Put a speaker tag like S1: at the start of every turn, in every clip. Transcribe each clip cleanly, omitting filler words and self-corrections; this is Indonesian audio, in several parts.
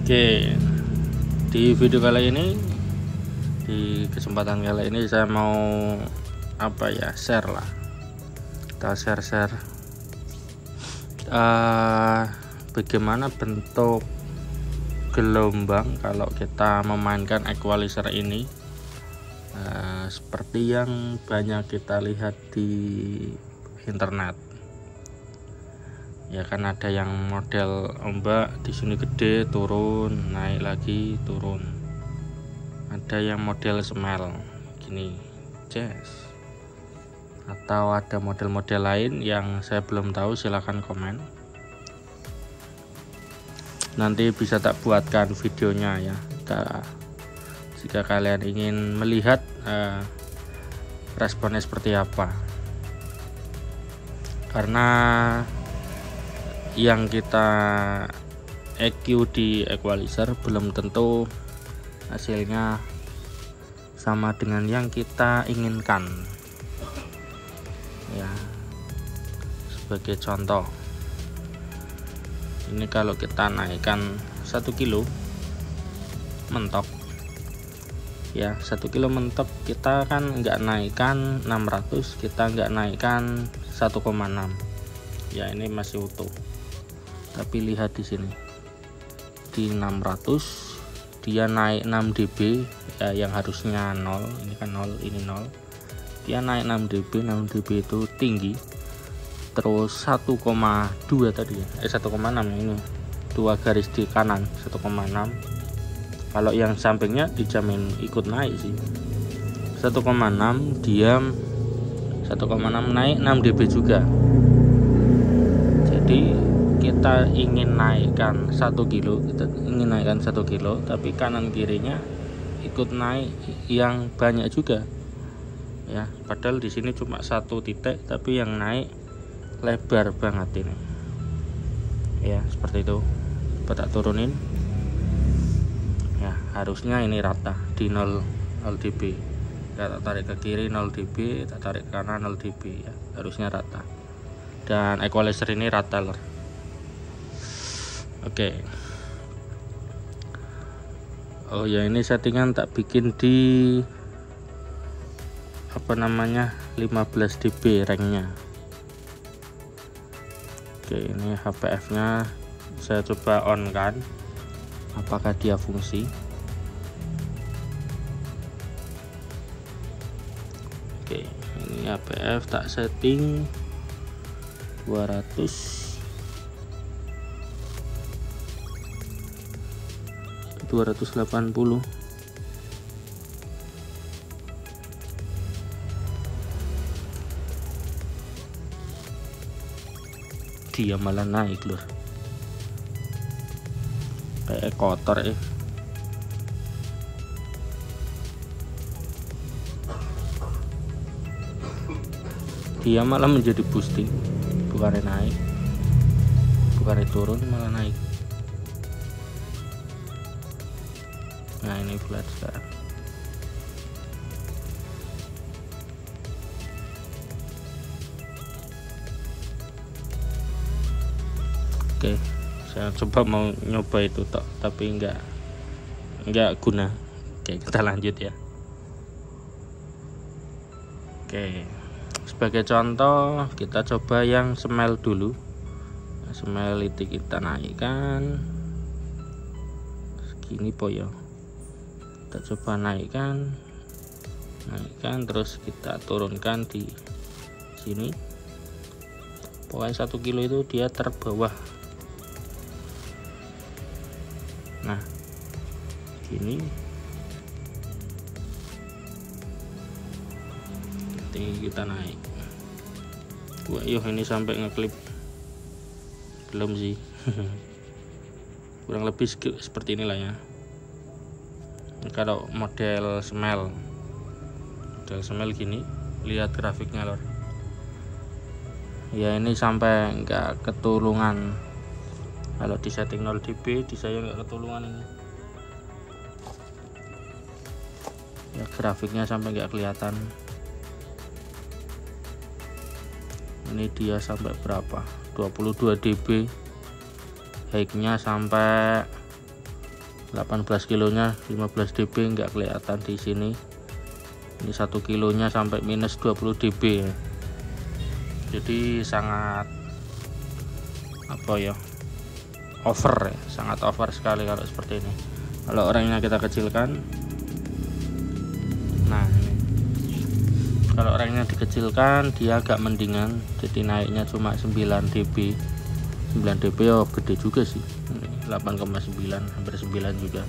S1: Oke, di video kali ini, di kesempatan kali ini saya mau share lah. Kita share bagaimana bentuk gelombang kalau kita memainkan equalizer ini, seperti yang banyak kita lihat di internet. Ya kan, ada yang model ombak di sini gede, turun, naik lagi, turun. Ada yang model smell gini, jazz. Atau ada model-model lain yang saya belum tahu, silahkan komen. Nanti bisa tak buatkan videonya ya, jika kalian ingin melihat responnya seperti apa. Karena yang kita EQ di equalizer belum tentu hasilnya sama dengan yang kita inginkan ya. Sebagai contoh, ini kalau kita naikkan 1 kilo mentok ya, 1 kilo mentok, kita kan nggak naikkan 600, kita nggak naikkan 1,6 ya, ini masih utuh. Tapi lihat di sini, di 600 dia naik 6 dB ya, yang harusnya 0, ini kan 0, ini 0. Dia naik 6 dB, 6 dB itu tinggi. Terus 1,2 tadi ya, 1,6 ini 2 garis di kanan, 1,6. Kalau yang sampingnya dijamin ikut naik sih. 1,6 diam, 1,6 naik 6 dB juga. Jadi kita ingin naikkan 1 kilo, tapi kanan kirinya ikut naik yang banyak juga ya. Padahal di sini cuma 1 titik, tapi yang naik lebar banget ini ya, seperti itu. Coba tak turunin ya, harusnya ini rata di 0 dB ya. Tak tarik ke kiri 0 dB, tak tarik ke kanan 0 dB ya, harusnya rata. Dan equalizer ini rata lor. Oke. Oh ya, ini settingan tak bikin di 15 dB ranknya. Oke, ini HPF nya saya coba on kan, apakah dia fungsi. Oke, ini HPF tak setting 280. Dia malah naik lur, kayak kotor dia malah menjadi boosting, bukannya naik, bukannya turun, malah naik. Nah, ini flat sekarang. Oke, saya coba mau nyoba itu tapi enggak guna. Oke, kita lanjut ya. Oke, sebagai contoh kita coba yang smell dulu. Smell itu kita naikkan segini poyo, kita coba naikkan, terus kita turunkan di sini. Pokoknya 1 kilo itu dia terbawah. Nah, gini tinggi kita naik. Wah, ini sampai ngeklip belum sih. Kurang lebih seperti inilah ya. Kalau model smell gini, lihat grafiknya lor ya, ini sampai enggak ketulungan. Kalau di setting 0 dB di saya enggak ketulungan ini ya, grafiknya sampai enggak kelihatan. Ini dia sampai berapa, 22 dB, high-nya sampai 18 kilonya 15 dB nggak kelihatan di sini. Ini 1 kilonya sampai minus 20 dB ya. Jadi sangat apa ya, over ya, sangat over sekali kalau seperti ini. Kalau orangnya kita kecilkan, nah ini kalau orangnya dikecilkan dia agak mendingan, jadi naiknya cuma 9 dB. 9 dB ya gede juga sih, 8,9 hampir 9 juga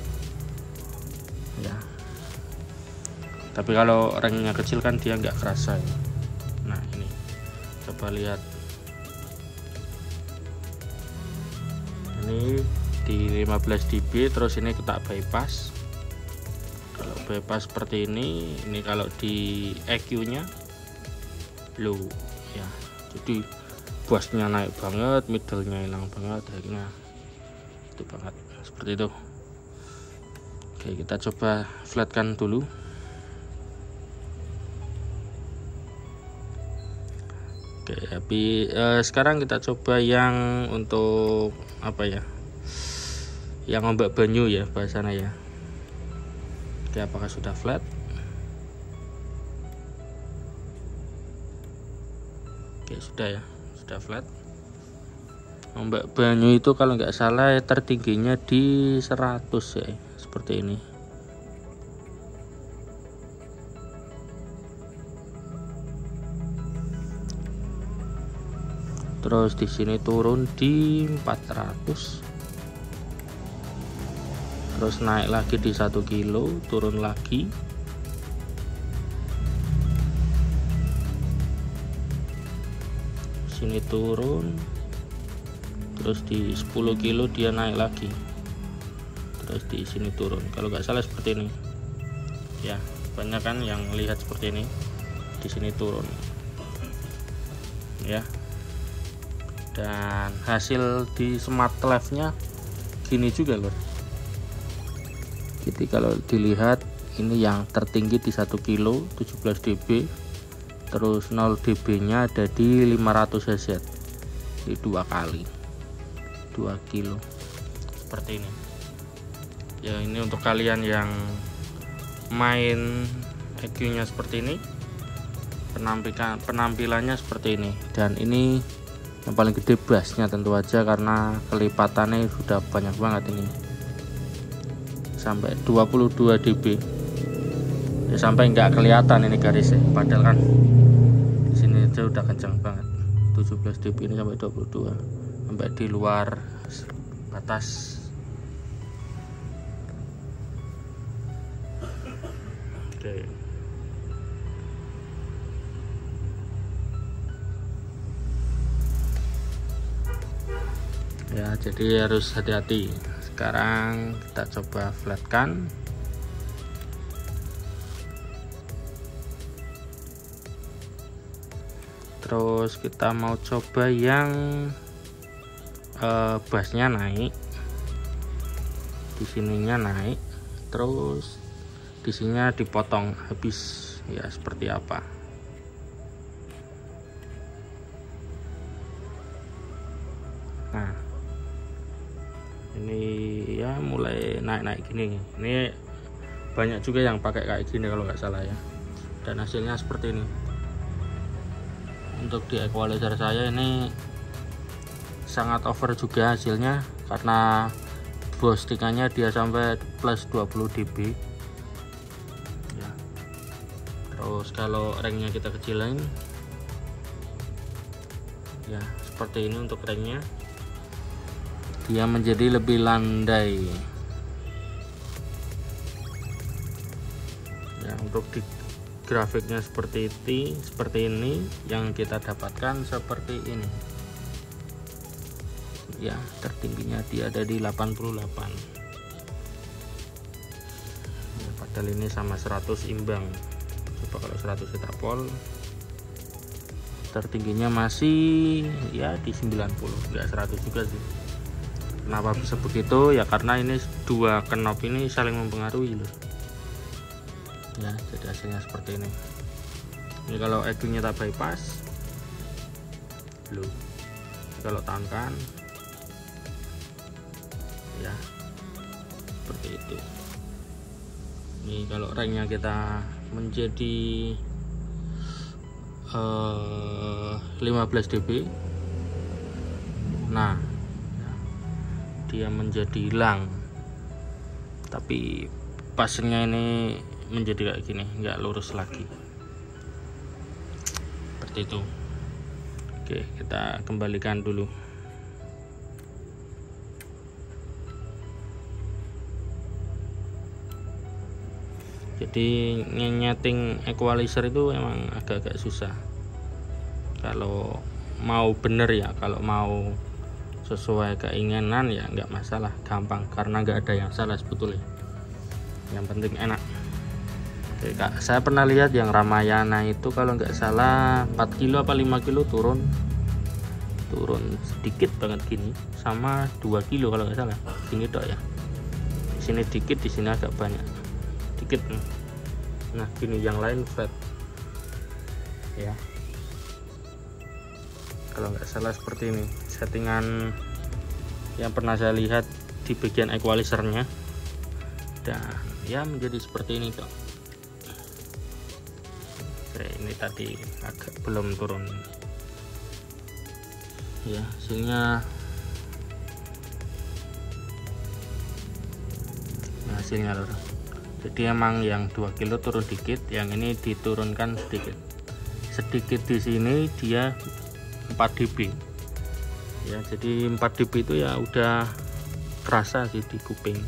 S1: ya. Tapi kalau orangnya kecil kan dia nggak kerasa ya. Nah ini coba lihat, ini di 15 dB, terus ini kita bypass. Kalau bypass seperti ini kalau di EQ nya low ya, jadi bassnya naik banget, middle-nya hilang banget, high-nya itu banget, seperti itu. Oke, kita coba flatkan dulu. Oke, tapi sekarang kita coba yang untuk apa ya, yang ombak banyu ya bahasanya ya. Oke, apakah sudah flat? Oke, sudah ya, sudah flat. Ombak banyu itu kalau nggak salah tertingginya di 100 ya, seperti ini. Terus di sini turun di 400. Terus naik lagi di 1 kilo, turun lagi. Sini turun. Terus di 10 kilo dia naik lagi. Terus di sini turun. Kalau nggak salah seperti ini. Ya, banyak kan yang lihat seperti ini. Di sini turun. Ya. Dan hasil di smart life-nya gini juga loh. Jadi kalau dilihat ini yang tertinggi di 1 kilo 17 dB, terus 0 dB nya ada di 500 Hz, di 2 kali 2 kilo seperti ini ya. Ini untuk kalian yang main EQ nya seperti ini, penampilannya seperti ini. Dan ini yang paling gede bassnya tentu aja, karena kelipatannya sudah banyak banget ini, sampai 22 dB ya, sampai nggak kelihatan ini garisnya, padahal kan di sini aja udah kencang banget. 17 dB ini sampai 22, sampai di luar batas. Oke. Ya, jadi harus hati-hati. Sekarang kita coba flatkan. Terus kita mau coba yang bassnya naik, di sininya naik, terus di sininya dipotong habis ya, seperti apa. Nah ini ya mulai naik-naik gini. Ini banyak juga yang pakai kayak gini kalau nggak salah ya, dan hasilnya seperti ini. Untuk di equalizer saya ini sangat over juga hasilnya, karena boostingannya dia sampai plus 20 dB ya. Terus kalau ranknya kita kecilin ya, seperti ini. Untuk ranknya dia menjadi lebih landai ya. Untuk di grafiknya seperti ini yang kita dapatkan seperti ini ya. Tertingginya dia ada di 88 ya, padahal ini sama 100 imbang. Coba kalau 100 kita pol, tertingginya masih ya di 90, enggak 100 juga sih. Kenapa bisa begitu ya, karena ini dua knob ini saling mempengaruhi loh ya. Jadi hasilnya seperti ini. Ini kalau EQ nya tak bypass loh, kalau tahankan ya seperti itu. Ini kalau ranknya kita menjadi 15 dB, nah dia menjadi hilang, tapi pasnya ini menjadi kayak gini, nggak lurus lagi seperti itu. Oke, kita kembalikan dulu. Jadi nyeting equalizer itu emang agak-agak susah kalau mau bener ya. Kalau mau sesuai keinginan ya nggak masalah, gampang, karena nggak ada yang salah sebetulnya, yang penting enak. Oke, Kak, saya pernah lihat yang Ramayana itu kalau nggak salah 4 kilo apa 5 kilo turun sedikit banget gini, sama 2 kilo kalau nggak salah gini dok ya. Di sini dikit, di sini agak banyak dikit. Nah gini, yang lain flat ya, kalau nggak salah seperti ini settingan yang pernah saya lihat di bagian equalizernya, dan ya menjadi seperti ini dok. Oke, ini tadi agak belum turun ya hasilnya. Hasilnya lor, jadi emang yang 2 kilo turun dikit, yang ini diturunkan sedikit di sini dia 4 dB ya. Jadi 4 dB itu ya udah kerasa sih di kuping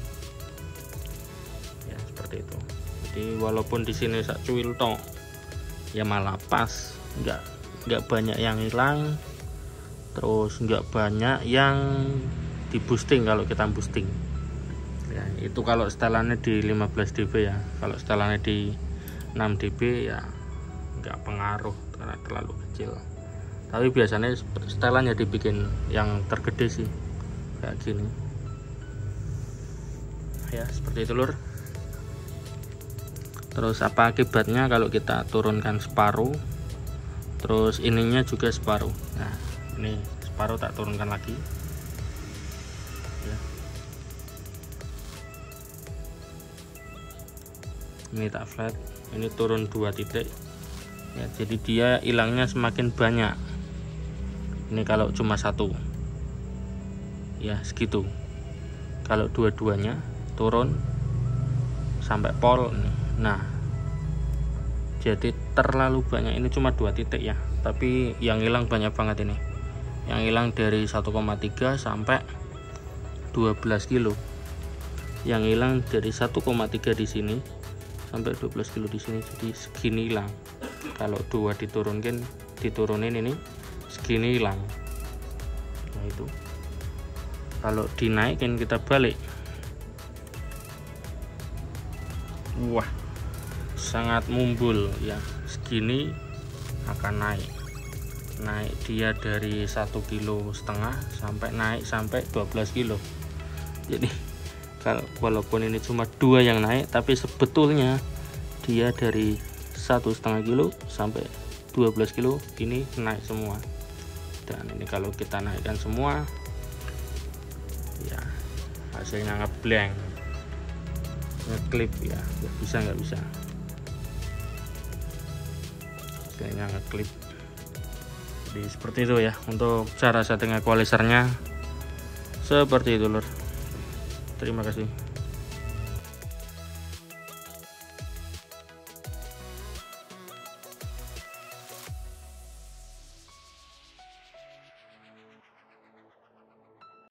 S1: ya, seperti itu. Jadi walaupun di sini sak cuil tok ya malah pas, nggak banyak yang hilang, terus nggak banyak yang di boosting kalau kita boosting ya. Itu kalau setelannya di 15 dB ya, kalau setelannya di 6 dB ya nggak pengaruh karena terlalu kecil. Tapi biasanya setelannya dibikin yang tergede sih kayak gini ya, seperti itu lur. Terus apa akibatnya kalau kita turunkan separuh, terus ininya juga separuh. Nah ini separuh tak turunkan lagi ya. Ini tak flat, ini turun 2 titik ya, jadi dia hilangnya semakin banyak. Ini kalau cuma satu ya segitu, kalau dua-duanya turun sampai pol nih. Nah jadi terlalu banyak, ini cuma 2 titik ya, tapi yang hilang banyak banget ini. Yang hilang dari 1,3 sampai 12 kilo. Yang hilang dari 1,3 di sini sampai 12 kilo di sini, jadi segini hilang. Kalau 2 diturunin ini segini hilang. Nah itu kalau dinaikin kita balik, wah sangat mumbul ya, segini akan naik dia dari 1,5 kilo sampai naik sampai 12 kilo. Jadi kalau walaupun ini cuma 2 yang naik, tapi sebetulnya dia dari 1,5 kilo sampai 12 kilo ini naik semua. Dan ini kalau kita naikkan semua ya hasilnya ngeblank, ngeklip ya, nggak bisa hasilnya ngeklip. Jadi seperti itu ya untuk cara setting equalizernya, seperti itu lur. Terima kasih.